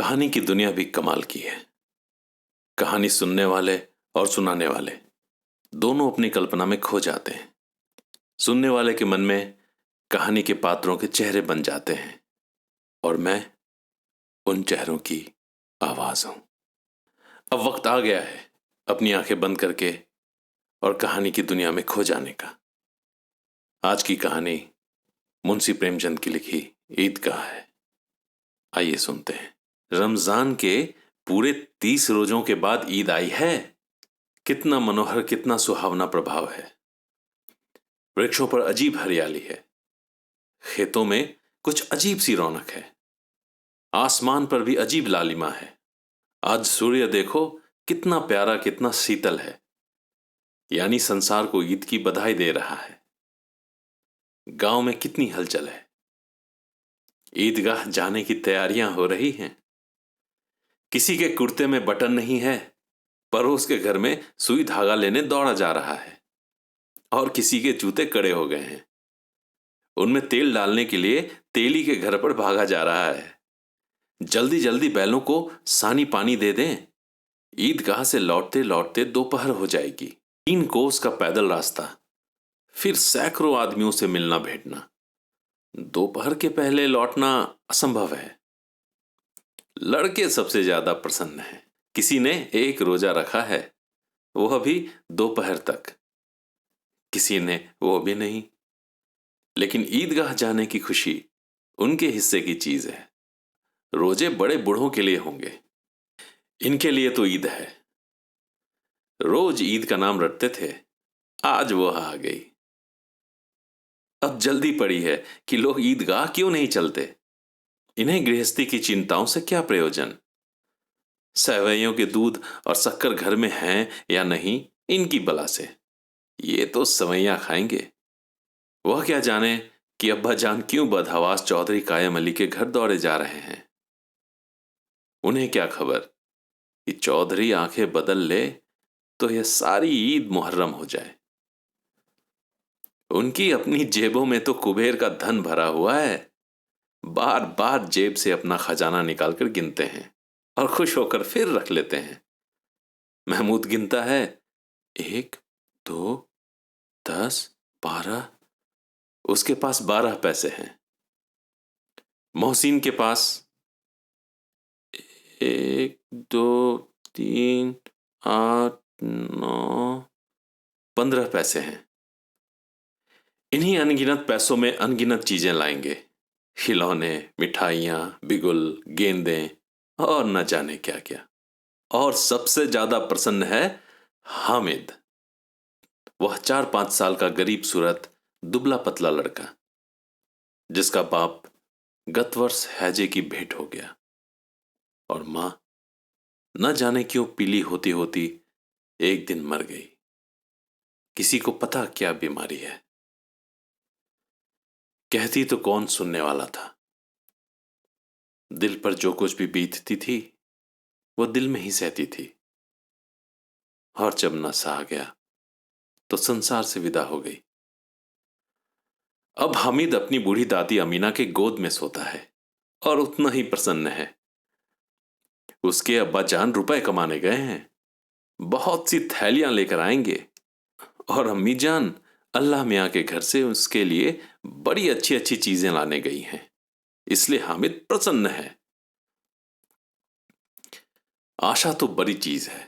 कहानी की दुनिया भी कमाल की है। कहानी सुनने वाले और सुनाने वाले दोनों अपनी कल्पना में खो जाते हैं। सुनने वाले के मन में कहानी के पात्रों के चेहरे बन जाते हैं और मैं उन चेहरों की आवाज हूं। अब वक्त आ गया है अपनी आंखें बंद करके और कहानी की दुनिया में खो जाने का। आज की कहानी मुंशी प्रेमचंद की लिखी ईदगाह है। आइए सुनते हैं। रमजान के पूरे 30 रोजों के बाद ईद आई है। कितना मनोहर, कितना सुहावना प्रभाव है। वृक्षों पर अजीब हरियाली है, खेतों में कुछ अजीब सी रौनक है, आसमान पर भी अजीब लालिमा है। आज सूर्य देखो कितना प्यारा, कितना शीतल है, यानी संसार को ईद की बधाई दे रहा है। गांव में कितनी हलचल है। ईदगाह जाने की तैयारियां हो रही हैं। किसी के कुर्ते में बटन नहीं है, पड़ोस के घर में सुई धागा लेने दौड़ा जा रहा है और किसी के जूते कड़े हो गए हैं। उनमें तेल डालने के लिए तेली के घर पर भागा जा रहा है। जल्दी जल्दी बैलों को सानी पानी दे दें। ईदगाह से लौटते लौटते दोपहर हो जाएगी। 3 कोस का पैदल रास्ता, फिर सैकड़ों आदमियों से मिलना भेंटना। दोपहर के पहले लौटना असंभव है। लड़के सबसे ज्यादा प्रसन्न हैं। किसी ने एक रोजा रखा है, वह भी दोपहर तक। किसी ने वो भी नहीं। लेकिन ईदगाह जाने की खुशी उनके हिस्से की चीज है। रोजे बड़े बूढ़ों के लिए होंगे, इनके लिए तो ईद है। रोज ईद का नाम रटते थे, आज वो आ गई। अब जल्दी पड़ी है कि लोग ईदगाह क्यों नहीं चलते। इन्हें गृहस्थी की चिंताओं से क्या प्रयोजन। सेवैयों के दूध और शक्कर घर में हैं या नहीं, इनकी बला से। ये तो सवैयां खाएंगे। वह क्या जाने कि अब्बा जान क्यों बदहवास चौधरी कायम अली के घर दौड़े जा रहे हैं। उन्हें क्या खबर कि चौधरी आंखें बदल ले तो यह सारी ईद मुहर्रम हो जाए। उनकी अपनी जेबों में तो कुबेर का धन भरा हुआ है। बार बार जेब से अपना खजाना निकालकर गिनते हैं और खुश होकर फिर रख लेते हैं। महमूद गिनता है, 1, 2, 10, 12। उसके पास 12 पैसे हैं। मोहसिन के पास 1, 2, 3, 8, 9, 15 पैसे हैं। इन्हीं अनगिनत पैसों में अनगिनत चीजें लाएंगे। खिलौने, मिठाइयां, बिगुल, गेंदें और न जाने क्या क्या। और सबसे ज्यादा प्रसन्न है हामिद। वह 4-5 साल का गरीब सूरत दुबला पतला लड़का, जिसका बाप गत वर्ष हैजे की भेंट हो गया और मां न जाने क्यों पीली होती होती एक दिन मर गई। किसी को पता क्या बीमारी है। कहती तो कौन सुनने वाला था। दिल पर जो कुछ भी बीतती थी वो दिल में ही सहती थी। और जब न सहा गया तो संसार से विदा हो गई। अब हामिद अपनी बूढ़ी दादी अमीना के गोद में सोता है और उतना ही प्रसन्न है। उसके अब्बा जान रुपए कमाने गए हैं, बहुत सी थैलियां लेकर आएंगे। और अम्मी जान अल्लाह मियाँ के घर से उसके लिए बड़ी अच्छी अच्छी चीजें लाने गई हैं। इसलिए हामिद प्रसन्न है। आशा तो बड़ी चीज है।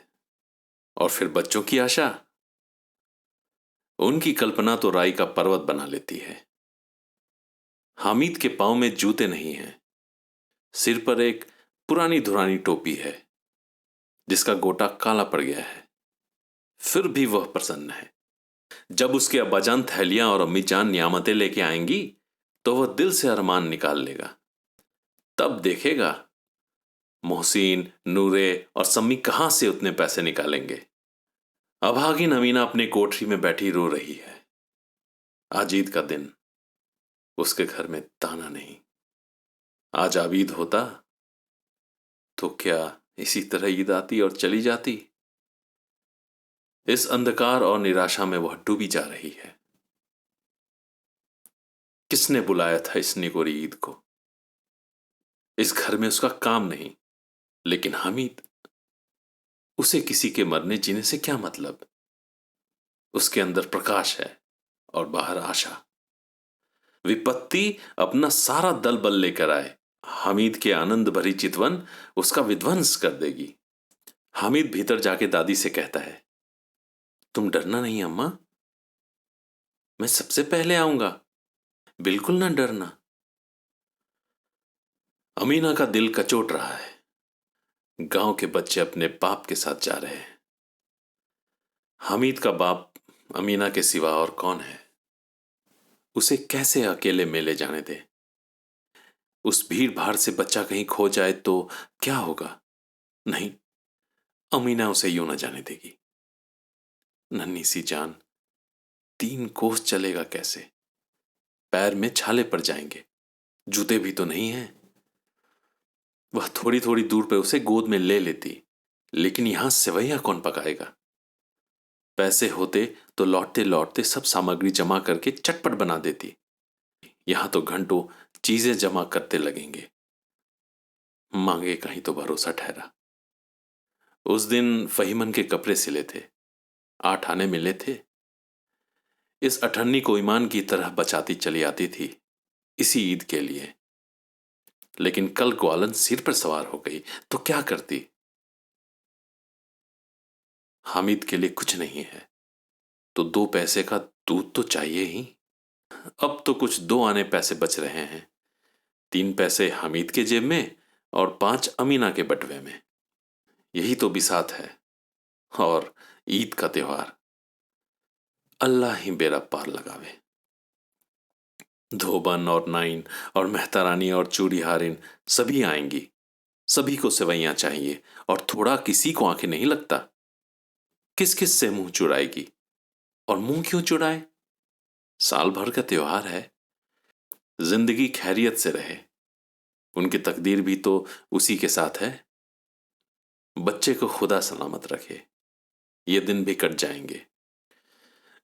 और फिर बच्चों की आशा, उनकी कल्पना तो राई का पर्वत बना लेती है। हामिद के पांव में जूते नहीं हैं। सिर पर एक पुरानी धुरानी टोपी है जिसका गोटा काला पड़ गया है। फिर भी वह प्रसन्न है। जब उसके अब्बाजान थैलियां और अम्मी जान नियामतें लेके आएंगी तो वह दिल से अरमान निकाल लेगा। तब देखेगा मोहसिन, नूरे और सम्मी कहां से उतने पैसे निकालेंगे। अभागिन अमीना अपने कोठरी में बैठी रो रही है। आज ईद का दिन, उसके घर में दाना नहीं। आज आबीद होता तो क्या इसी तरह ईद आती और चली जाती। इस अंधकार और निराशा में वह डूबी जा रही है। किसने बुलाया था इस निगोरी ईद को। इस घर में उसका काम नहीं, लेकिन हामिद, उसे किसी के मरने जीने से क्या मतलब? उसके अंदर प्रकाश है और बाहर आशा। विपत्ति अपना सारा दल बल लेकर आए, हामिद के आनंद भरी चितवन उसका विध्वंस कर देगी। हामिद भीतर जाके दादी से कहता है, तुम डरना नहीं अम्मा, मैं सबसे पहले आऊंगा, बिल्कुल ना डरना। अमीना का दिल कचोट रहा है। गांव के बच्चे अपने बाप के साथ जा रहे हैं। हामिद का बाप अमीना के सिवा और कौन है? उसे कैसे अकेले मेले जाने दे? उस भीड़ भाड़ से बच्चा कहीं खो जाए तो क्या होगा? नहीं, अमीना उसे यूं न जाने देगी। नन्ही सी जान, 3 कोस चलेगा कैसे? पैर में छाले पड़ जाएंगे, जूते भी तो नहीं हैं। वह थोड़ी थोड़ी दूर पे उसे गोद में ले लेती, लेकिन यहां सेवैया कौन पकाएगा? पैसे होते तो लौटते लौटते सब सामग्री जमा करके चटपट बना देती। यहां तो घंटों चीजें जमा करते लगेंगे। मांगे कहीं तो भरोसा ठहरा। उस दिन फहीमन के कपड़े सिले थे, 8 आने मिले थे। इस अठन्नी को ईमान की तरह बचाती चली आती थी इसी ईद के लिए। लेकिन कल ग्वालन सिर पर सवार हो गई तो क्या करती? हामिद के लिए कुछ नहीं है तो 2 पैसे का दूध तो चाहिए ही। अब तो कुछ 2 आने पैसे बच रहे हैं। 3 पैसे हामिद के जेब में और 5 अमीना के बटवे में। यही तो बिसात है और ईद का त्योहार। अल्लाह ही बेड़ा पार लगावे। धोबन और नाइन और मेहतारानी और चूड़ीहारिन सभी आएंगी। सभी को सेवैयां चाहिए और थोड़ा किसी को आंखें नहीं लगता। किस किस से मुंह चुराएगी? और मुंह क्यों चुराए? साल भर का त्योहार है, जिंदगी खैरियत से रहे। उनकी तकदीर भी तो उसी के साथ है। बच्चे को खुदा सलामत रखे, ये दिन भी कट जाएंगे।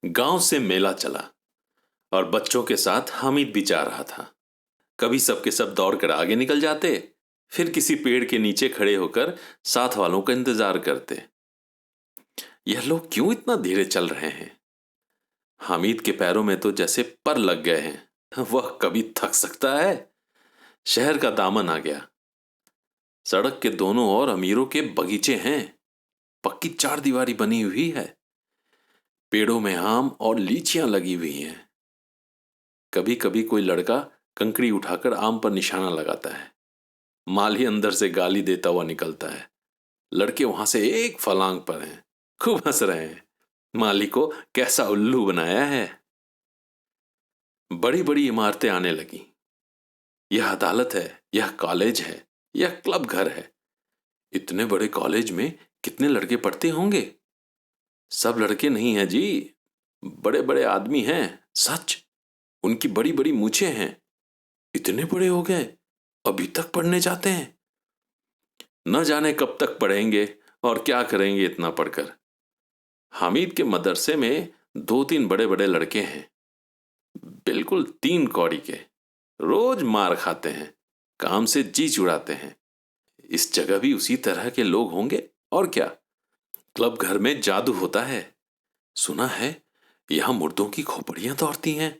गांव से मेला चला और बच्चों के साथ हामिद भी जा रहा था। कभी सबके सब दौड़कर आगे निकल जाते, फिर किसी पेड़ के नीचे खड़े होकर साथ वालों का इंतजार करते। यह लोग क्यों इतना धीरे चल रहे हैं? हामिद के पैरों में तो जैसे पर लग गए हैं। वह कभी थक सकता है? शहर का दामन आ गया। सड़क के दोनों ओर अमीरों के बगीचे हैं। पक्की 4 दीवारी बनी हुई है। पेड़ों में आम और लीचियां लगी हुई हैं। कभी कभी कोई लड़का कंकड़ी उठाकर आम पर निशाना लगाता है। माली अंदर से गाली देता हुआ निकलता है। लड़के वहां से एक फलांग पर हैं, खूब हंस रहे हैं। माली को कैसा उल्लू बनाया है। बड़ी बड़ी इमारतें आने लगी। यह अदालत है, यह कॉलेज है, यह क्लब घर है। इतने बड़े कॉलेज में कितने लड़के पढ़ते होंगे? सब लड़के नहीं हैं जी, बड़े बड़े आदमी हैं। सच, उनकी बड़ी बड़ी मूछें हैं। इतने बड़े हो गए, अभी तक पढ़ने जाते हैं। न जाने कब तक पढ़ेंगे और क्या करेंगे इतना पढ़कर। हामिद के मदरसे में 2-3 बड़े बड़े लड़के हैं, बिल्कुल 3 कौड़ी के। रोज मार खाते हैं, काम से जी चुराते हैं। इस जगह भी उसी तरह के लोग होंगे और क्या। क्लब घर में जादू होता है। सुना है यहां मुर्दों की खोपड़ियां तोड़ती हैं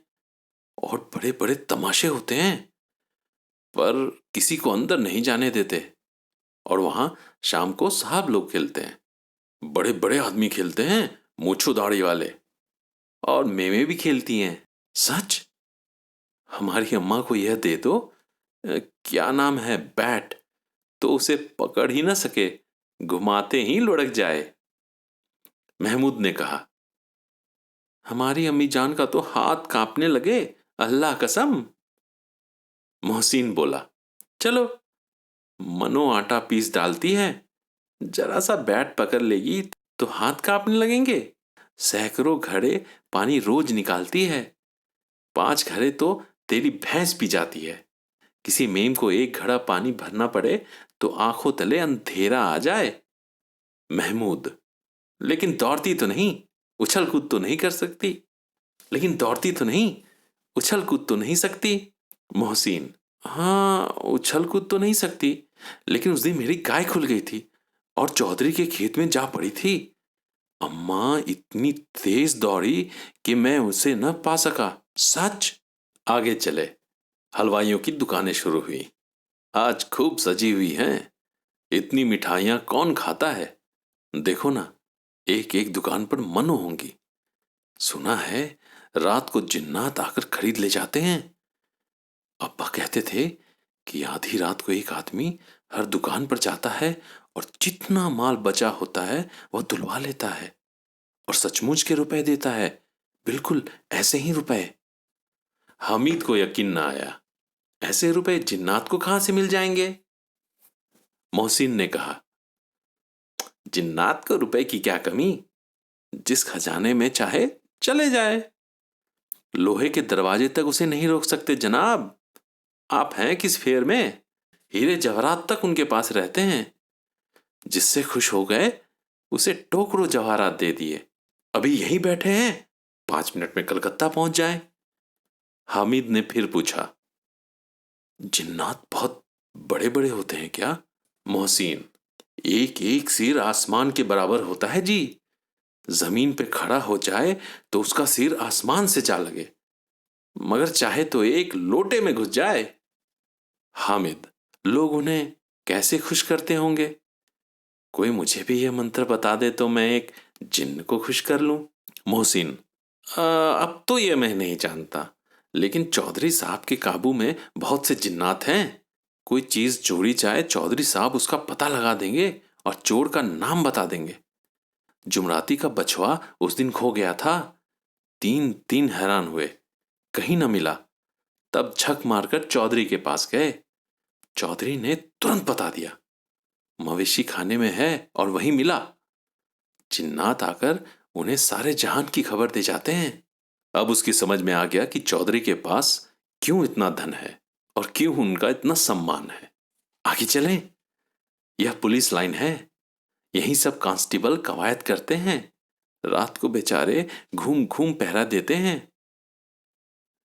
और बड़े बड़े तमाशे होते हैं, पर किसी को अंदर नहीं जाने देते। और वहां शाम को साहब लोग खेलते हैं। बड़े बड़े आदमी खेलते हैं, मूंछों दाढ़ी वाले। और मेमे भी खेलती हैं। सच, हमारी अम्मा को यह दे दो, क्या नाम है, बैट, तो उसे पकड़ ही ना सके, घुमाते ही लुढ़क जाए। महमूद ने कहा, हमारी अम्मी जान का तो हाथ कांपने लगे, अल्लाह कसम। मोहसिन बोला, चलो, मनो आटा पीस डालती है, जरा सा बैट पकड़ लेगी तो हाथ कांपने लगेंगे। सैकड़ों घड़े पानी रोज निकालती है। 5 घड़े तो तेरी भैंस पी जाती है। किसी मेम को 1 घड़ा पानी भरना पड़े तो आंखों तले अंधेरा आ जाए। महमूद, लेकिन दौड़ती तो नहीं, उछल कूद तो नहीं कर सकती। लेकिन दौड़ती तो नहीं, उछल कूद तो नहीं सकती। मोहसिन, हाँ, उछल कूद तो नहीं सकती, लेकिन उस दिन मेरी गाय खुल गई थी और चौधरी के खेत में जा पड़ी थी। अम्मा इतनी तेज दौड़ी कि मैं उसे न पा सका। सच। आगे चले। हलवाइयों की दुकानें शुरू हुई। आज खूब सजी हुई हैं। इतनी मिठाइयां कौन खाता है? देखो ना, एक एक दुकान पर मनो होंगी। सुना है रात को जिन्नात आकर खरीद ले जाते हैं। अब्बा कहते थे कि आधी रात को एक आदमी हर दुकान पर जाता है और जितना माल बचा होता है वह तुलवा लेता है और सचमुच के रुपए देता है। बिल्कुल ऐसे ही रुपए। हामिद को यकीन ना आया। ऐसे रुपए जिन्नात को कहां से मिल जाएंगे? मोहसिन ने कहा, जिन्नात को रुपए की क्या कमी, जिस खजाने में चाहे चले जाए। लोहे के दरवाजे तक उसे नहीं रोक सकते जनाब। आप हैं किस फेर में? हीरे जवाहरात तक उनके पास रहते हैं। जिससे खुश हो गए उसे टोकरो जवाहरात दे दिए। अभी यहीं बैठे हैं, 5 मिनट में कलकत्ता पहुंच जाए। हामिद ने फिर पूछा, जिन्नात बहुत बड़े बड़े होते हैं क्या? मोहसिन, एक एक सिर आसमान के बराबर होता है जी। जमीन पे खड़ा हो जाए तो उसका सिर आसमान से जा लगे, मगर चाहे तो एक लोटे में घुस जाए। हामिद, लोग उन्हें कैसे खुश करते होंगे? कोई मुझे भी यह मंत्र बता दे तो मैं एक जिन्न को खुश कर लूं। मोहसिन, अब तो ये मैं नहीं जानता, लेकिन चौधरी साहब के काबू में बहुत से जिन्नात हैं। कोई चीज चोरी जाए, चौधरी साहब उसका पता लगा देंगे और चोर का नाम बता देंगे। जुमराती का बछवा उस दिन खो गया था। 3 दिन हैरान हुए, कहीं न मिला। तब झक मारकर चौधरी के पास गए। चौधरी ने तुरंत बता दिया, मवेशी खाने में है और वहीं मिला। जिन्नात आकर उन्हें सारे जहान की खबर दे जाते हैं। अब उसकी समझ में आ गया कि चौधरी के पास क्यों इतना धन है और क्यों उनका इतना सम्मान है। आगे चलें। यह पुलिस लाइन है। यहीं सब कांस्टेबल कवायद करते हैं। रात को बेचारे घूम घूम पहरा देते हैं,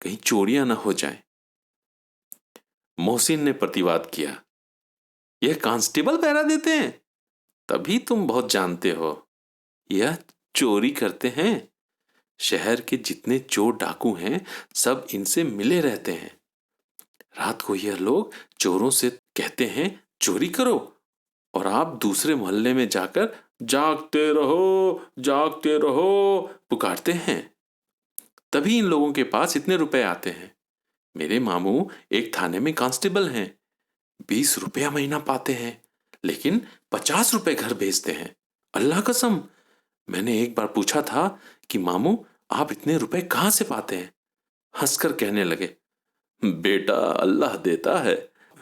कहीं चोरियां न हो जाएं। मोहसिन ने प्रतिवाद किया, यह कांस्टेबल पहरा देते हैं? तभी तुम बहुत जानते हो। यह चोरी करते हैं। शहर के जितने चोर डाकू हैं सब इनसे मिले रहते हैं। रात को यह लोग चोरों से कहते हैं चोरी करो, और आप दूसरे मोहल्ले में जाकर जागते रहो पुकारते हैं। तभी इन लोगों के पास इतने रुपए आते हैं। मेरे मामू एक थाने में कांस्टेबल हैं। 20 रुपया महीना पाते हैं, लेकिन 50 रुपए घर भेजते हैं। अल्लाह कसम। मैंने एक बार पूछा था कि मामू आप इतने रुपए कहां से पाते हैं? हंसकर कहने लगे, बेटा अल्लाह देता है।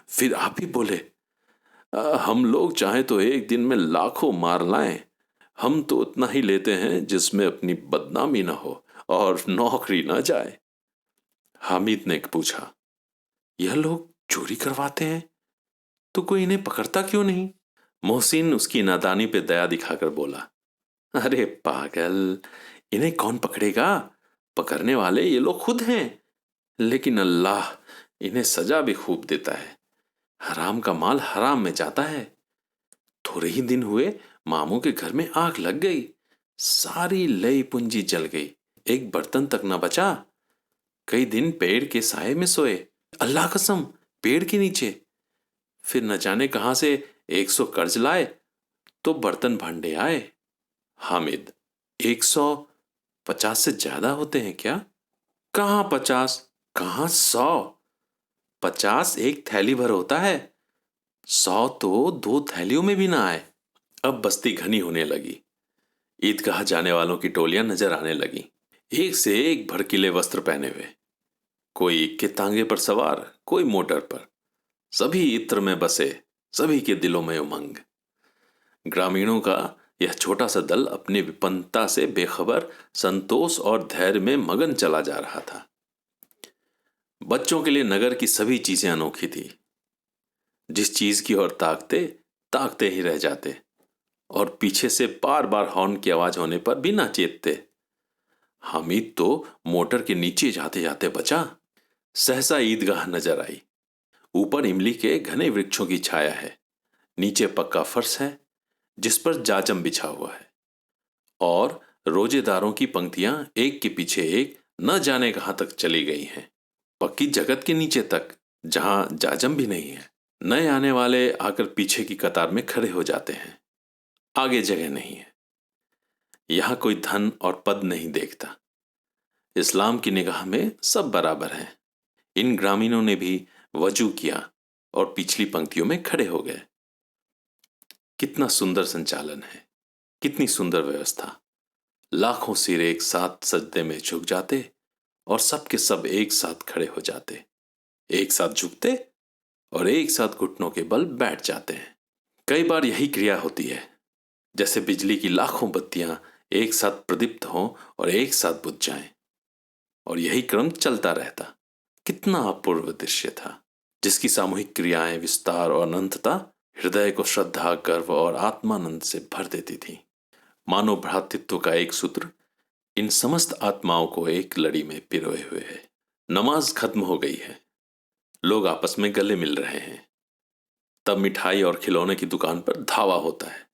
फिर आप ही बोले, हम लोग चाहे तो एक दिन में लाखों मार लाएं, हम तो उतना ही लेते हैं जिसमें अपनी बदनामी ना हो और नौकरी ना जाए। हामिद ने पूछा, यह लोग चोरी करवाते हैं तो कोई इन्हें पकड़ता क्यों नहीं? मोहसिन उसकी नादानी पे दया दिखाकर बोला, अरे पागल, इन्हें कौन पकड़ेगा? पकड़ने वाले ये लोग खुद हैं। लेकिन अल्लाह इन्हें सजा भी खूब देता है। हराम का माल हराम में जाता है। थोड़े ही दिन हुए मामू के घर में आग लग गई। सारी लई पूंजी जल गई, एक बर्तन तक न बचा। कई दिन पेड़ के साए में सोए, अल्लाह कसम पेड़ के नीचे। फिर न जाने कहां से 100 कर्ज लाए तो बर्तन भांडे आए। हामिद, 150 से ज्यादा होते हैं क्या? कहां 50, कहां 100। 50 एक थैली भर होता है, 100 तो 2 थैलियों में भी ना आए। अब बस्ती घनी होने लगी। ईदगाह जाने वालों की टोलियां नजर आने लगी, एक से एक भड़कीले वस्त्र पहने हुए। कोई इक्के तांगे पर सवार, कोई मोटर पर। सभी इत्र में बसे, सभी के दिलों में उमंग। ग्रामीणों का यह छोटा सा दल अपनी विपन्नता से बेखबर संतोष और धैर्य में मगन चला जा रहा था। बच्चों के लिए नगर की सभी चीजें अनोखी थी। जिस चीज की ओर ताकते ताकते ही रह जाते, और पीछे से बार बार हॉर्न की आवाज होने पर भी ना चेतते। हामिद तो मोटर के नीचे जाते जाते बचा। सहसा ईदगाह नजर आई। ऊपर इमली के घने वृक्षों की छाया है, नीचे पक्का फर्श है जिस पर जाजम बिछा हुआ है, और रोजेदारों की पंक्तियां एक के पीछे एक न जाने कहां तक चली गई हैं, पक्की जगत के नीचे तक, जहां जाजम भी नहीं है। नए आने वाले आकर पीछे की कतार में खड़े हो जाते हैं। आगे जगह नहीं है। यहां कोई धन और पद नहीं देखता। इस्लाम की निगाह में सब बराबर हैं। इन ग्रामीणों ने भी वजू किया और पिछली पंक्तियों में खड़े हो गए। कितना सुंदर संचालन है, कितनी सुंदर व्यवस्था। लाखों सिर एक साथ सजदे में झुक जाते और सब के सब एक साथ खड़े हो जाते, एक साथ झुकते और एक साथ घुटनों के बल बैठ जाते हैं। कई बार यही क्रिया होती है, जैसे बिजली की लाखों बत्तियां एक साथ प्रदीप्त हों और एक साथ बुझ जाएं, और यही क्रम चलता रहता। कितना अपूर्व दृश्य था, जिसकी सामूहिक क्रियाएं, विस्तार और अनंतता हृदय को श्रद्धा, गर्व और आत्मानंद से भर देती थी। मानव भ्रातृत्व का एक सूत्र इन समस्त आत्माओं को एक लड़ी में पिरोए हुए है। नमाज खत्म हो गई है, लोग आपस में गले मिल रहे हैं। तब मिठाई और खिलौने की दुकान पर धावा होता है।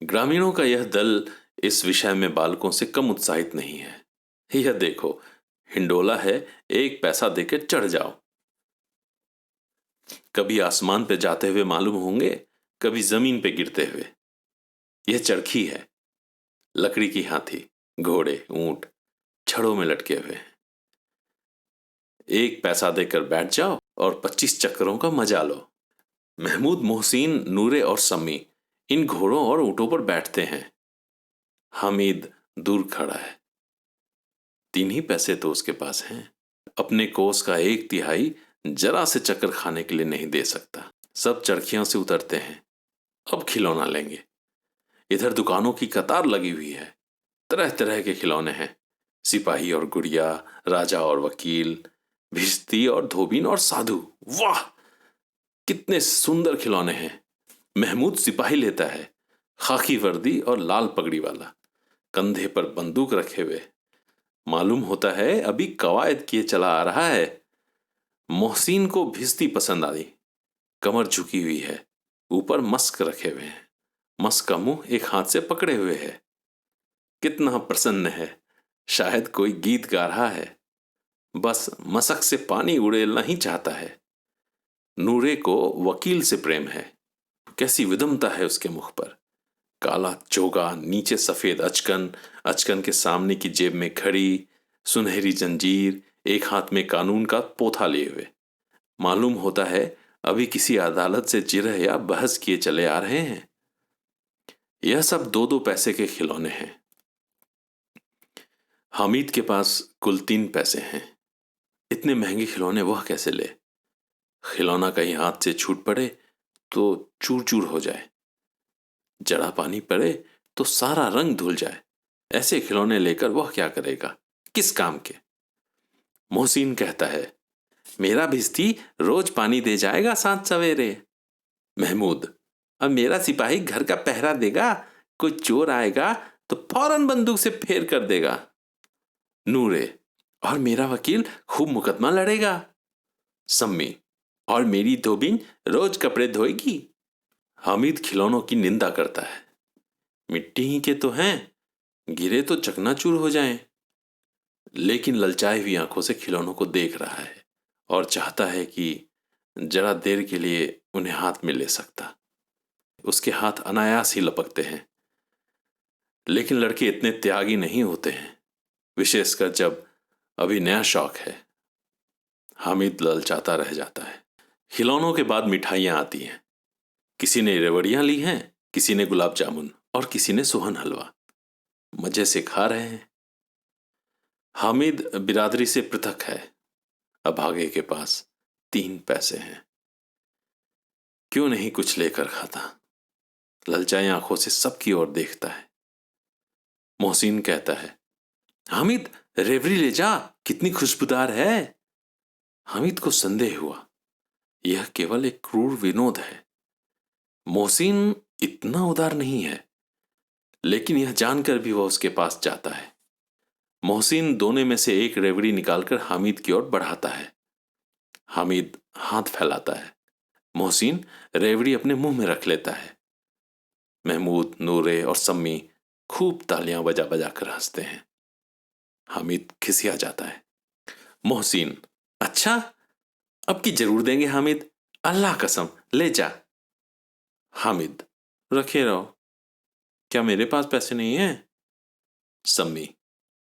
ग्रामीणों का यह दल इस विषय में बालकों से कम उत्साहित नहीं है। यह देखो, हिंडोला है, 1 पैसा देकर चढ़ जाओ। कभी आसमान पे जाते हुए मालूम होंगे, कभी जमीन पे गिरते हुए। यह चरखी है, लकड़ी की हाथी, घोड़े, ऊंट छड़ों में लटके हुए हैं। 1 पैसा देकर बैठ जाओ और 25 चक्करों का मजा लो। महमूद, मोहसिन, नूरे और सम्मी इन घोड़ों और ऊंटों पर बैठते हैं। हामिद दूर खड़ा है। 3 ही पैसे तो उसके पास हैं। अपने कोस का 1/3 जरा से चक्कर खाने के लिए नहीं दे सकता। सब चरखियों से उतरते हैं। अब खिलौना लेंगे। इधर दुकानों की कतार लगी हुई है। तरह तरह के खिलौने हैं। सिपाही और गुड़िया, राजा और वकील, भिश्ती और धोबिन और साधु। वाह, कितने सुंदर खिलौने हैं। महमूद सिपाही लेता है, खाकी वर्दी और लाल पगड़ी वाला, कंधे पर बंदूक रखे हुए। मालूम होता है अभी कवायद किए चला आ रहा है। मोहसिन को भिश्ती पसंद आई, कमर झुकी हुई है, ऊपर मस्क रखे हुए हैं। मस्क का मुंह एक हाथ से पकड़े हुए है। कितना प्रसन्न है, शायद कोई गीत गा रहा है। बस मशक से पानी उड़ेलना ही चाहता है। नूरे को वकील से प्रेम है। कैसी विदमता है उसके मुख पर। काला चोगा, नीचे सफेद अचकन, अचकन के सामने की जेब में घड़ी, सुनहरी जंजीर, एक हाथ में कानून का पोथा लिए हुए। मालूम होता है अभी किसी अदालत से जिरह या बहस किए चले आ रहे हैं। यह सब 2-2 पैसे के खिलौने हैं। हामिद के पास कुल 3 पैसे हैं। इतने महंगे खिलौने वह कैसे ले? खिलौना कहीं हाथ से छूट पड़े तो चूर चूर हो जाए, जड़ा पानी पड़े तो सारा रंग धुल जाए। ऐसे खिलौने लेकर वह क्या करेगा, किस काम के? मोहसिन कहता है, मेरा भिश्ती रोज पानी दे जाएगा 7 सवेरे। महमूद, अब मेरा सिपाही घर का पहरा देगा, कोई चोर आएगा तो फौरन बंदूक से फेर कर देगा। नूरे, और मेरा वकील खूब मुकदमा लड़ेगा। सम्मी, और मेरी धोबिन रोज कपड़े धोएगी। हामिद खिलौनों की निंदा करता है। मिट्टी ही के तो हैं, गिरे तो चकनाचूर हो जाएं। लेकिन ललचाई हुई आंखों से खिलौनों को देख रहा है और चाहता है कि जरा देर के लिए उन्हें हाथ में ले सकता। उसके हाथ अनायास ही लपकते हैं। लेकिन लड़के इतने त्यागी नहीं होते हैं, विशेषकर जब अभी नया शौक है। हामिद ललचाता रह जाता है। खिलौनों के बाद मिठाइयां आती हैं। किसी ने रेवड़ियां ली हैं, किसी ने गुलाब जामुन और किसी ने सोहन हलवा। मजे से खा रहे हैं। हामिद बिरादरी से पृथक है। अभागे के पास 3 पैसे हैं। क्यों नहीं कुछ लेकर खाता? ललचाई आंखों से सबकी ओर देखता है। मोहसिन कहता है, हामिद रेवड़ी ले जा, कितनी खुशबूदार है। हामिद को संदेह हुआ, यह केवल एक क्रूर विनोद है। मोहसिन इतना उदार नहीं है, लेकिन यह जानकर भी वह उसके पास जाता है। मोहसिन दोने में से एक रेवड़ी निकालकर हामिद की ओर बढ़ाता है। हामिद हाथ फैलाता है। मोहसिन रेवड़ी अपने मुंह में रख लेता है। महमूद, नूरे और सम्मी खूब तालियां बजा बजा कर हंसते हैं। हामिद खिसिया जाता है। मोहसिन, अच्छा, अब की जरूर देंगे हामिद, अल्लाह कसम, ले जा। हामिद, रखे रहो, क्या मेरे पास पैसे नहीं हैं? सम्मी,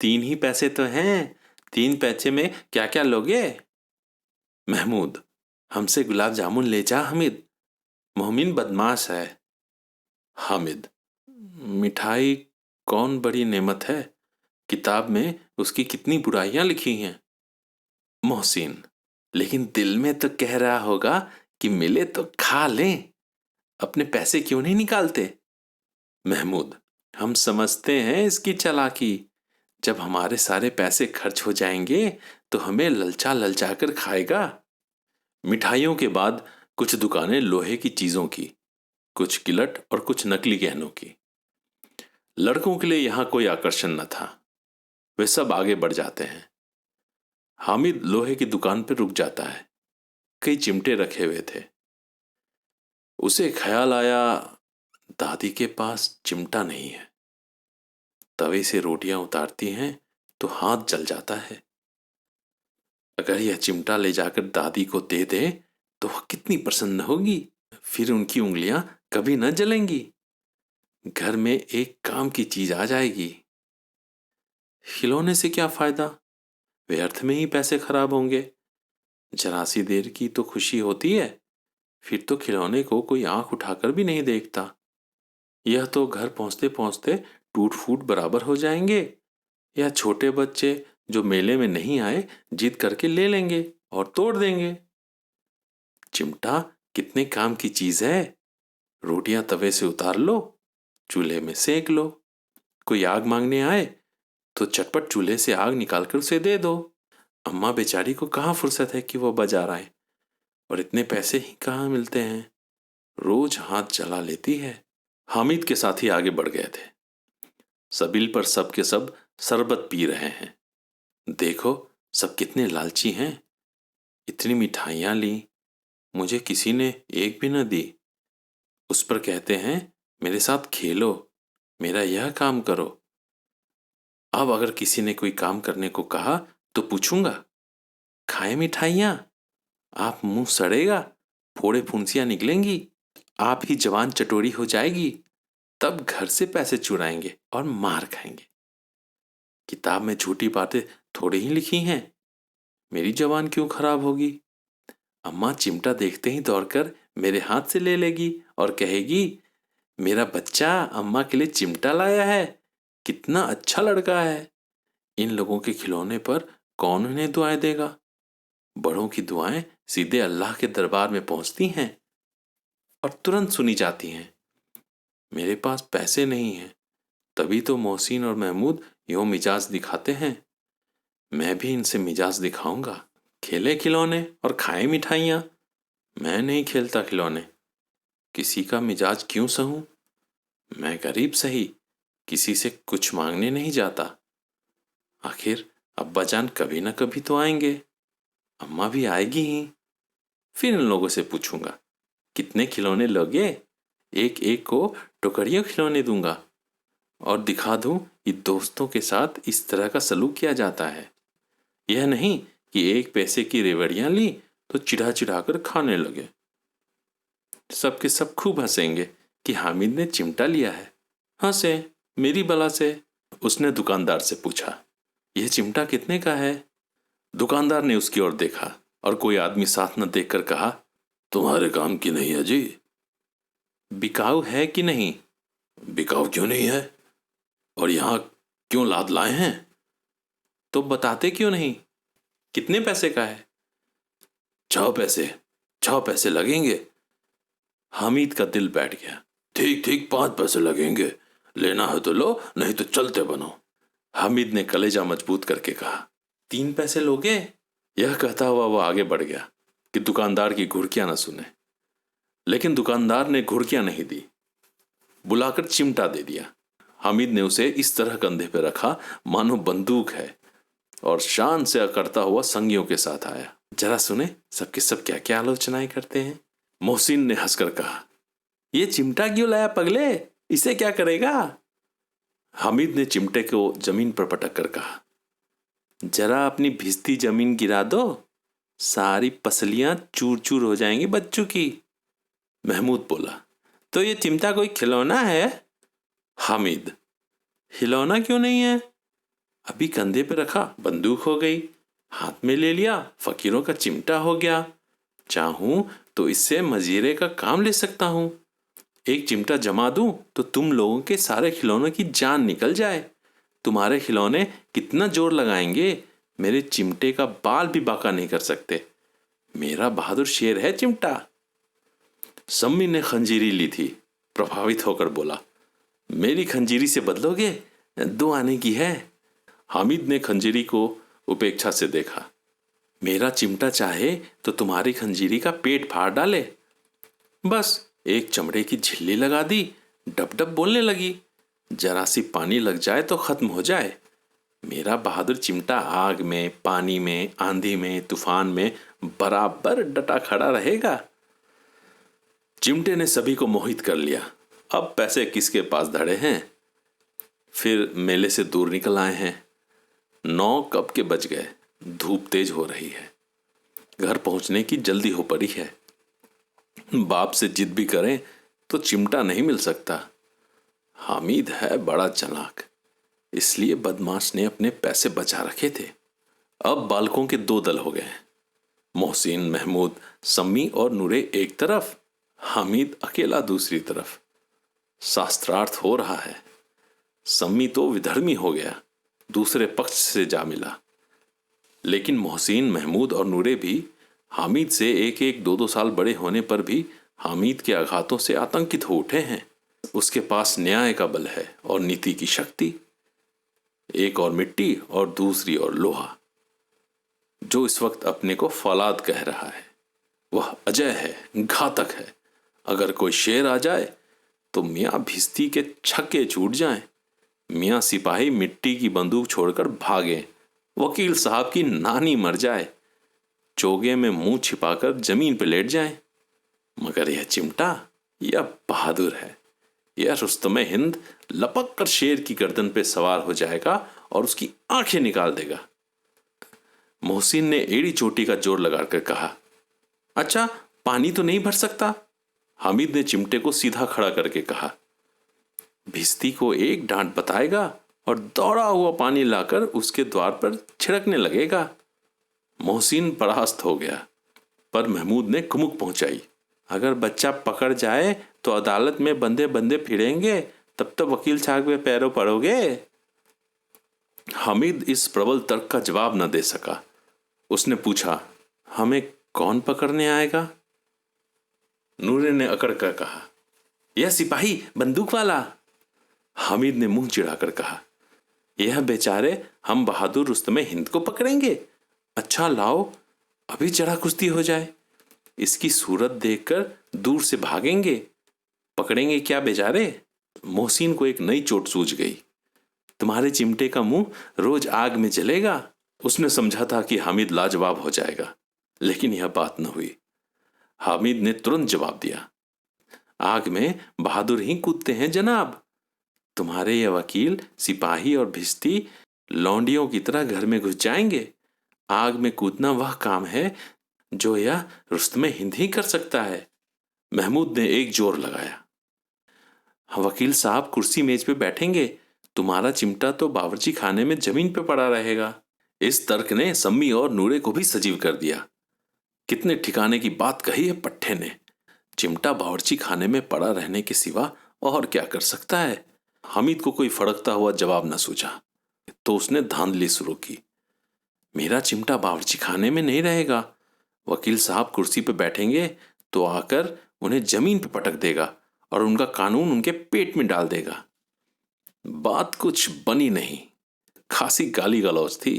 3 ही पैसे तो हैं, 3 पैसे में क्या क्या लोगे? महमूद, हमसे गुलाब जामुन ले जा हामिद, मोहमिन बदमाश है। हामिद, मिठाई कौन बड़ी नेमत है, किताब में उसकी कितनी बुराइयां लिखी हैं। मोहसिन, लेकिन दिल में तो कह रहा होगा कि मिले तो खा लें, अपने पैसे क्यों नहीं निकालते? महमूद, हम समझते हैं इसकी चालाकी, जब हमारे सारे पैसे खर्च हो जाएंगे तो हमें ललचा ललचा कर खाएगा। मिठाइयों के बाद कुछ दुकानें लोहे की चीजों की, कुछ गिलट और कुछ नकली गहनों की। लड़कों के लिए यहां कोई आकर्षण न था, वे सब आगे बढ़ जाते हैं। हामिद लोहे की दुकान पर रुक जाता है। कई चिमटे रखे हुए थे। उसे ख्याल आया, दादी के पास चिमटा नहीं है। तवे से रोटियां उतारती हैं तो हाथ जल जाता है। अगर यह चिमटा ले जाकर दादी को दे दे तो वह कितनी प्रसन्न होगी, फिर उनकी उंगलियां कभी न जलेंगी। घर में एक काम की चीज आ जाएगी। खिलौने से क्या फायदा, व्यर्थ में ही पैसे खराब होंगे। जरा सी देर की तो खुशी होती है, फिर तो खिलौने को कोई आंख उठाकर भी नहीं देखता। यह तो घर पहुंचते पहुंचते टूट फूट बराबर हो जाएंगे, या छोटे बच्चे जो मेले में नहीं आए जिद करके ले लेंगे और तोड़ देंगे। चिमटा कितने काम की चीज है, रोटियां तवे से उतार लो, चूल्हे में सेक लो। कोई आग मांगने आए तो चटपट चूल्हे से आग निकालकर उसे दे दो। अम्मा बेचारी को कहाँ फुर्सत है कि वो बाजार आए, और इतने पैसे ही कहाँ मिलते हैं, रोज हाथ जला लेती है। हामिद के साथी आगे बढ़ गए थे। सबील पर सब के सब शरबत पी रहे हैं। देखो सब कितने लालची हैं, इतनी मिठाइयां ली, मुझे किसी ने एक भी न दी। उस पर कहते हैं मेरे साथ खेलो, मेरा यह काम करो। अब अगर किसी ने कोई काम करने को कहा तो पूछूंगा, खाए मिठाइयां, आप मुंह सड़ेगा, फोड़े फुंसियां निकलेंगी, आप ही जवान चटोरी हो जाएगी, तब घर से पैसे चुराएंगे और मार खाएंगे। किताब में झूठी बातें थोड़ी ही लिखी हैं, मेरी जवान क्यों खराब होगी? अम्मा चिमटा देखते ही दौड़कर मेरे हाथ से ले लेगी और कहेगी, मेरा बच्चा अम्मा के लिए चिमटा लाया है, कितना अच्छा लड़का है। इन लोगों के खिलौने पर कौन उन्हें दुआएं देगा? बड़ों की दुआएं सीधे अल्लाह के दरबार में पहुंचती हैं और तुरंत सुनी जाती हैं। मेरे पास पैसे नहीं हैं, तभी तो मोहसिन और महमूद यूं मिजाज दिखाते हैं। मैं भी इनसे मिजाज दिखाऊंगा, खेले खिलौने और खाए मिठाइयां। मैं नहीं खेलता खिलौने, किसी का मिजाज क्यों सहूं? मैं गरीब सही, किसी से कुछ मांगने नहीं जाता। आखिर अब्बा जान कभी ना कभी तो आएंगे, अम्मा भी आएगी ही। फिर इन लोगों से पूछूंगा, कितने खिलौने लोगे? एक एक को टुकड़ियों खिलौने दूंगा और दिखा दूं कि दोस्तों के साथ इस तरह का सलूक किया जाता है। यह नहीं कि 1 पैसे की रेवड़ियां ली तो चिढ़ा चिढ़ा कर खाने लगे। सबके सब खूब हंसेंगे कि हामिद ने चिमटा लिया है। हंसे मेरी बला से। उसने दुकानदार से पूछा, यह चिमटा कितने का है? दुकानदार ने उसकी ओर देखा और कोई आदमी साथ न देखकर कहा, तुम्हारे काम की नहीं है जी। बिकाऊ है कि नहीं? बिकाऊ क्यों नहीं है, और यहां क्यों लाद लाए हैं? तो बताते क्यों नहीं, कितने पैसे का है? 6 पैसे, 6 पैसे लगेंगे। हामिद का दिल बैठ गया। ठीक ठीक 5 पैसे लगेंगे, लेना है तो लो, नहीं तो चलते बनो। हामिद ने कलेजा मजबूत करके कहा, 3 पैसे लोगे? यह कहता हुआ वो आगे बढ़ गया कि दुकानदार की घुड़कियां न सुने। लेकिन दुकानदार ने घुड़कियां नहीं दी, बुलाकर चिमटा दे दिया। हामिद ने उसे इस तरह कंधे पर रखा मानो बंदूक है, और शान से अकड़ता हुआ संगियों के साथ आया। जरा सुने सबके सब क्या क्या आलोचनाएं करते हैं। मोहसिन ने हंसकर कहा, ये चिमटा क्यों लाया पगले, इसे क्या करेगा? हामिद ने चिमटे को जमीन पर पटक कर कहा, जरा अपनी भिजती जमीन गिरा दो, सारी पसलियां चूर चूर हो जाएंगी बच्चों की। महमूद बोला, तो ये चिमटा कोई खिलौना है? हामिद, खिलौना क्यों नहीं है? अभी कंधे पे रखा बंदूक हो गई, हाथ में ले लिया फकीरों का चिमटा हो गया। चाहूं तो इससे मजीरे का काम ले सकता हूं। एक चिमटा जमा दूं तो तुम लोगों के सारे खिलौनों की जान निकल जाए। तुम्हारे खिलौने कितना जोर लगाएंगे, मेरे चिमटे का बाल भी बाका नहीं कर सकते। मेरा बहादुर शेर है चिमटा। सम्मी ने खंजीरी ली थी, प्रभावित होकर बोला, मेरी खंजीरी से बदलोगे? 2 आने की है। हामिद ने खंजीरी को उपेक्षा से देखा। मेरा चिमटा चाहे तो तुम्हारी खंजीरी का पेट फाड़ डाले। बस एक चमड़े की झिल्ली लगा दी, डब डब बोलने लगी। जरा सी पानी लग जाए तो खत्म हो जाए। मेरा बहादुर चिमटा आग में, पानी में, आंधी में, तूफान में बराबर डटा खड़ा रहेगा। चिमटे ने सभी को मोहित कर लिया। अब पैसे किसके पास धड़े हैं। फिर मेले से दूर निकल आए हैं। 9 कब के बज गए, धूप तेज हो रही है। घर पहुंचने की जल्दी हो पड़ी है। बाप से जिद भी करें तो चिमटा नहीं मिल सकता। हामिद है बड़ा चालाक, इसलिए बदमाश ने अपने पैसे बचा रखे थे। अब बालकों के 2 दल हो गए। मोहसिन, महमूद, सम्मी और नूरे एक तरफ, हामिद अकेला दूसरी तरफ। शास्त्रार्थ हो रहा है। सम्मी तो विधर्मी हो गया, दूसरे पक्ष से जा मिला। लेकिन मोहसिन, महमूद और नूरे भी हामिद से 1-1, 2-2 साल बड़े होने पर भी हामिद के आघातों से आतंकित हो उठे हैं। उसके पास न्याय का बल है और नीति की शक्ति। एक और मिट्टी और दूसरी ओर लोहा। जो इस वक्त अपने को फौलाद कह रहा है वह अजय है, घातक है। अगर कोई शेर आ जाए तो मियाँ भिस्ती के छक्के छूट जाएं, मियाँ सिपाही मिट्टी की बंदूक छोड़कर भागे, वकील साहब की नानी मर जाए, चोगे में मुंह छिपाकर जमीन पर लेट जाए। मगर यह चिमटा, यह बहादुर है। यह रुस्तमे हिंद लपक कर शेर की गर्दन पे सवार हो जाएगा और उसकी आंखें निकाल देगा। मोहसिन ने एड़ी चोटी का जोर लगाकर कहा, अच्छा पानी तो नहीं भर सकता? हामिद ने चिमटे को सीधा खड़ा करके कहा, भिस्ती को एक डांट बताएगा और दौड़ा हुआ पानी लाकर उसके द्वार पर छिड़कने लगेगा। मोहसिन परास्त हो गया, पर महमूद ने कुमुक पहुंचाई, अगर बच्चा पकड़ जाए तो अदालत में बंदे बंदे फिरेंगे, तब तो वकील साहब के पैरों पड़ोगे। हामिद इस प्रबल तर्क का जवाब न दे सका। उसने पूछा, हमें कौन पकड़ने आएगा? नूरे ने अकड़ कर कहा, यह सिपाही बंदूक वाला। हामिद ने मुंह चिढ़ाकर कहा, यह बेचारे हम बहादुर रुस्तमे हिंद को पकड़ेंगे। अच्छा लाओ, अभी चढ़ा कुश्ती हो जाए। इसकी सूरत देखकर दूर से भागेंगे। पकड़ेंगे क्या बेचारे? मोहसिन को एक नई चोट सूझ गई। तुम्हारे चिमटे का मुंह रोज आग में जलेगा। उसने समझा था कि हामिद लाजवाब हो जाएगा, लेकिन यह बात न हुई। हामिद ने तुरंत जवाब दिया, आग में बहादुर ही कूदते हैं जनाब। तुम्हारे यह वकील, सिपाही और भिस्ती लौंडियों की तरह घर में घुस जाएंगे। आग में कूदना वह काम है जो यह रुस्तमे हिंद ही कर सकता है। महमूद ने एक जोर लगाया, वकील साहब कुर्सी मेज पे बैठेंगे, तुम्हारा चिमटा तो बावर्ची खाने में जमीन पे पड़ा रहेगा। इस तर्क ने सम्मी और नूरे को भी सजीव कर दिया। कितने ठिकाने की बात कही है पट्टे ने। चिमटा बावर्ची खाने में पड़ा रहने के सिवा और क्या कर सकता है? हामिद को कोई फड़कता हुआ जवाब न सूझा, तो उसने धांधली शुरू की, मेरा चिमटा बावर्ची खाने में नहीं रहेगा। वकील साहब कुर्सी पे बैठेंगे तो आकर उन्हें जमीन पे पटक देगा और उनका कानून उनके पेट में डाल देगा। बात कुछ बनी नहीं, खासी गाली गलौज थी,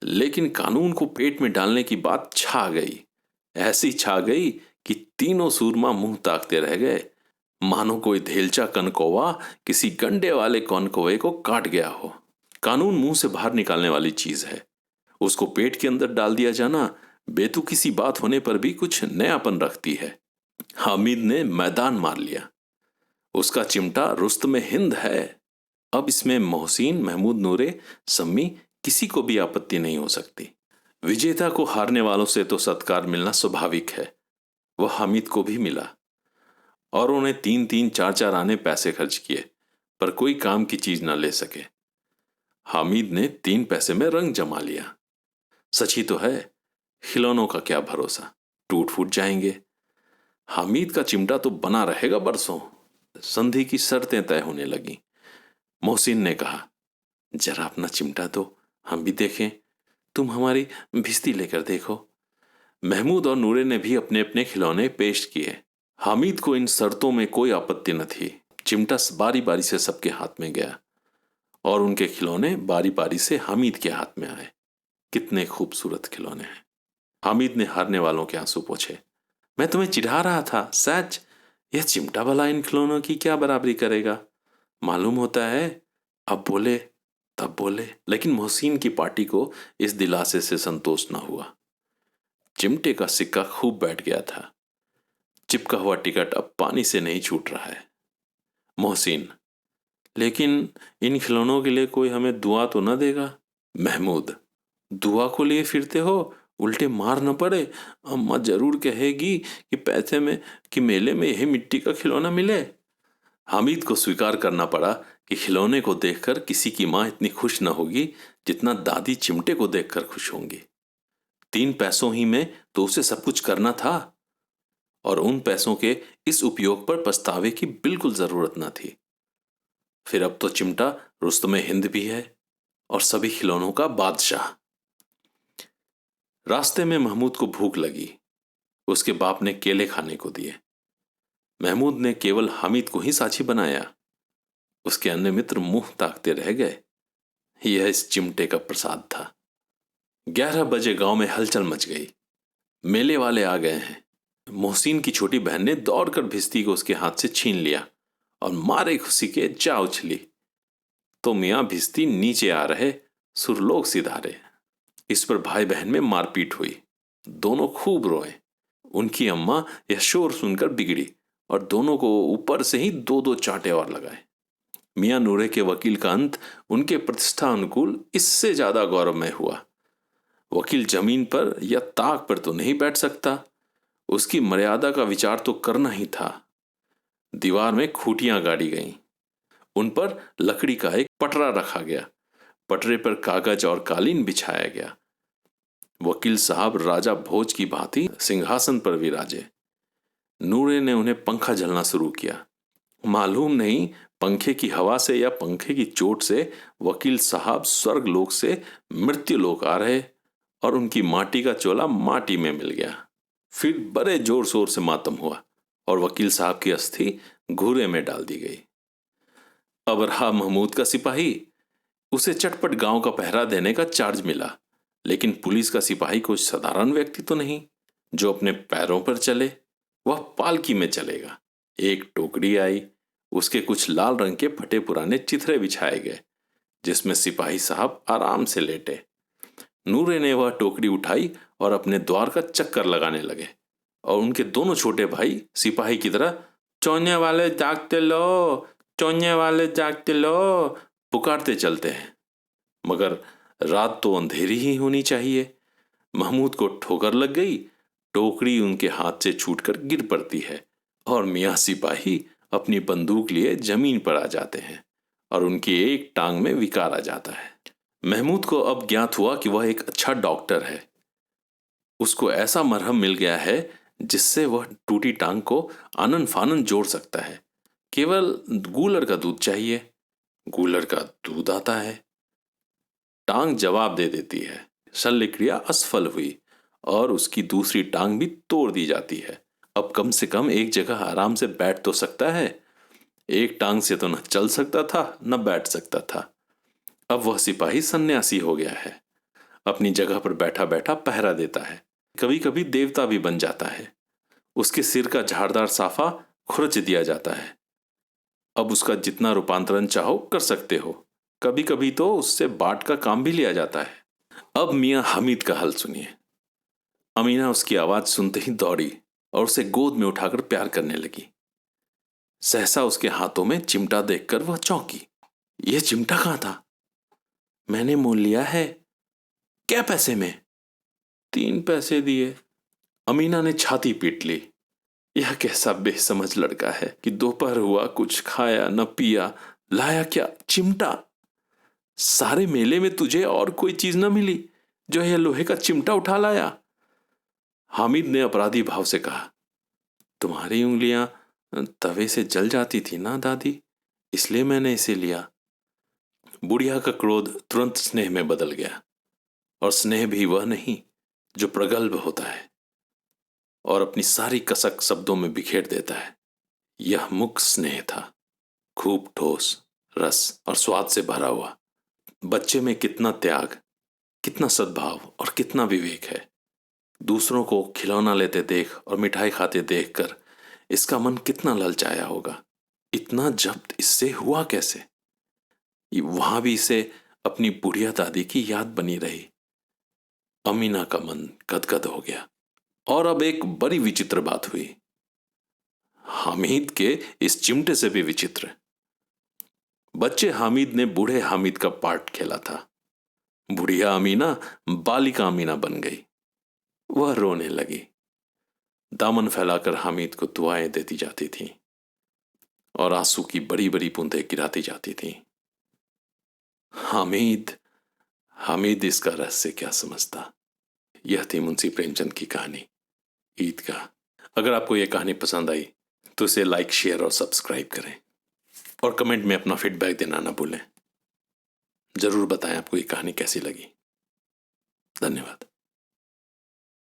लेकिन कानून को पेट में डालने की बात छा गई। ऐसी छा गई कि तीनों सूरमा मुंह ताकते रह गए, मानो कोई धेलचा कनकौवा किसी गंडे वाले कनकौवे को काट गया हो। कानून मुंह से बाहर निकालने वाली चीज है, उसको पेट के अंदर डाल दिया जाना बेतु किसी बात होने पर भी कुछ नयापन रखती है। हामिद ने मैदान मार लिया। उसका चिमटा रुस्तमे हिंद है। अब इसमें मोहसिन, महमूद, नूरे, सम्मी किसी को भी आपत्ति नहीं हो सकती। विजेता को हारने वालों से तो सत्कार मिलना स्वाभाविक है। वह हामिद को भी मिला और उन्हें 3-3, 4-4 आने पैसे खर्च किए, पर कोई काम की चीज न ले सके। हामिद ने 3 पैसे में रंग जमा लिया। सच ही तो है, खिलौनों का क्या भरोसा, टूट फूट जाएंगे। हामिद का चिमटा तो बना रहेगा बरसों। संधि की शर्तें तय होने लगी। मोहसिन ने कहा, जरा अपना चिमटा दो, हम भी देखें। तुम हमारी भिस्ती लेकर देखो। महमूद और नूरे ने भी अपने अपने खिलौने पेश किए। हामिद को इन शर्तों में कोई आपत्ति न थी। चिमटा बारी बारी से सबके हाथ में गया और उनके खिलौने बारी बारी से हामिद के हाथ में आए। कितने खूबसूरत खिलौने हैं। हामिद ने हारने वालों के आंसू पोंछे। मैं तुम्हें चिढ़ा रहा था सच। यह चिमटा वाला इन खिलौनों की क्या बराबरी करेगा, मालूम होता है। अब बोले तब बोले, लेकिन मोहसिन की पार्टी को इस दिलासे से संतोष न हुआ। चिमटे का सिक्का खूब बैठ गया था। चिपका हुआ टिकट अब पानी से नहीं छूट रहा है। मोहसिन, लेकिन इन खिलौनों के लिए कोई हमें दुआ तो न देगा। महमूद, दुआ को लिए फिरते हो, उल्टे मार न पड़े। अम्मा जरूर कहेगी कि पैसे में कि मेले में यही मिट्टी का खिलौना मिले। हामिद को स्वीकार करना पड़ा कि खिलौने को देखकर किसी की मां इतनी खुश न होगी जितना दादी चिमटे को देखकर खुश होंगी। 3 पैसों ही में तो उसे सब कुछ करना था और उन पैसों के इस उपयोग पर पछतावे की बिल्कुल जरूरत न थी। फिर अब तो चिमटा रुस्तमे हिंद भी है और सभी खिलौनों का बादशाह। रास्ते में महमूद को भूख लगी। उसके बाप ने केले खाने को दिए। महमूद ने केवल हामिद को ही साझी बनाया। उसके अन्य मित्र मुंह ताकते रह गए। यह इस चिमटे का प्रसाद था। 11 बजे गांव में हलचल मच गई। मेले वाले आ गए हैं। मोहसिन की छोटी बहन ने दौड़कर भिस्ती को उसके हाथ से छीन लिया और मारे खुशी के जा उछली तो मियां भिस्ती नीचे आ रहे सुरलोक सिधारे। इस पर भाई बहन में मारपीट हुई। दोनों खूब रोए। उनकी अम्मा यह शोर सुनकर बिगड़ी और दोनों को ऊपर से ही 2-2 चांटे और लगाए। मियां नूरे के वकील का अंत उनके प्रतिष्ठा अनुकूल इससे ज्यादा गौरवमय हुआ। वकील जमीन पर या ताक पर तो नहीं बैठ सकता। उसकी मर्यादा का विचार तो करना ही था। दीवार में खूंटियां गाड़ी गईं। उन पर लकड़ी का एक पटरा रखा गया। पटरे पर कागज और कालीन बिछाया गया। वकील साहब राजा भोज की भांति सिंहासन पर विराजे। नूरे ने उन्हें पंखा झलना शुरू किया। मालूम नहीं पंखे की हवा से या पंखे की चोट से वकील साहब स्वर्ग लोक से मृत्यु लोक आ रहे और उनकी माटी का चोला माटी में मिल गया। फिर बड़े जोर शोर से मातम हुआ और वकील साहब की अस्थि घूरे में डाल दी गई। अब रहा महमूद का सिपाही। उसे चटपट गांव का पहरा देने का चार्ज मिला, लेकिन पुलिस का सिपाही कोई साधारण व्यक्ति तो नहीं जो अपने पैरों पर चले। वह पालकी में चलेगा। एक टोकरी आई। उसके कुछ लाल रंग के फटे पुराने चिथरे बिछाए गए जिसमें सिपाही साहब आराम से लेटे। नूरे ने वह टोकरी उठाई और अपने द्वार का चक्कर लगाने लगे और उनके दोनों छोटे भाई सिपाही की तरह चौने वाले जागते लो, चौने वाले जागते लो पुकारते चलते हैं। मगर रात तो अंधेरी ही होनी चाहिए। महमूद को ठोकर लग गई। टोकरी उनके हाथ से छूटकर गिर पड़ती है और मियां सिपाही अपनी बंदूक लिए जमीन पर आ जाते हैं और उनकी एक टांग में विकार आ जाता है। महमूद को अब ज्ञात हुआ कि वह एक अच्छा डॉक्टर है। उसको ऐसा मरहम मिल गया है जिससे वह टूटी टांग को आनन फानन जोड़ सकता है। केवल गूलर का दूध चाहिए। गूलर का दूध आता है। टांग जवाब दे देती है। शल्य क्रिया असफल हुई और उसकी दूसरी टांग भी तोड़ दी जाती है। अब कम से कम एक जगह आराम से बैठ तो सकता है। एक टांग से तो न चल सकता था न बैठ सकता था। अब वह सिपाही सन्यासी हो गया है। अपनी जगह पर बैठा बैठा पहरा देता है। कभी कभी देवता भी बन जाता है। उसके सिर का झाड़दार साफा खुरच दिया जाता है। अब उसका जितना रूपांतरण चाहो कर सकते हो। कभी कभी तो उससे बाट का काम भी लिया जाता है। अब मियां हामिद का हाल सुनिए। अमीना उसकी आवाज सुनते ही दौड़ी और उसे गोद में उठाकर प्यार करने लगी। सहसा उसके हाथों में चिमटा देखकर वह चौंकी। यह चिमटा कहां था? मैंने मोल लिया है। क्या पैसे में? 3 पैसे दिए। अमीना ने छाती पीट ली। यह कैसा बेसमझ लड़का है कि दोपहर हुआ, कुछ खाया न पिया, लाया क्या? चिमटा। सारे मेले में तुझे और कोई चीज न मिली जो यह लोहे का चिमटा उठा लाया? हामिद ने अपराधी भाव से कहा। तुम्हारी उंगलियां तवे से जल जाती थी ना दादी, इसलिए मैंने इसे लिया। बुढ़िया का क्रोध तुरंत स्नेह में बदल गया, और स्नेह भी वह नहीं जो प्रगल्भ होता है और अपनी सारी कसक शब्दों में बिखेर देता है। यह मुख स्नेह था, खूब ठोस, रस और स्वाद से भरा हुआ। बच्चे में कितना त्याग, कितना सद्भाव और कितना विवेक है। दूसरों को खिलौना लेते देख और मिठाई खाते देखकर इसका मन कितना ललचाया होगा। इतना जब्त इससे हुआ कैसे? वहां भी इसे अपनी बुढ़िया दादी की याद बनी रही। अमीना का मन गदगद हो गया। और अब एक बड़ी विचित्र बात हुई, हामिद के इस चिमटे से भी विचित्र। बच्चे हामिद ने बूढ़े हामिद का पार्ट खेला था। बुढ़िया अमीना बालिका अमीना बन गई। वह रोने लगी, दामन फैलाकर हामिद को दुआएं देती जाती थी और आंसू की बड़ी बड़ी बूंदें गिराती जाती थी। हामिद हामिद इसका रहस्य क्या समझता। यह थी मुंशी प्रेमचंद की कहानी ईद का। अगर आपको यह कहानी पसंद आई तो इसे लाइक, शेयर और सब्सक्राइब करें, और कमेंट में अपना फीडबैक देना ना भूलें। जरूर बताएं आपको ये कहानी कैसी लगी। धन्यवाद।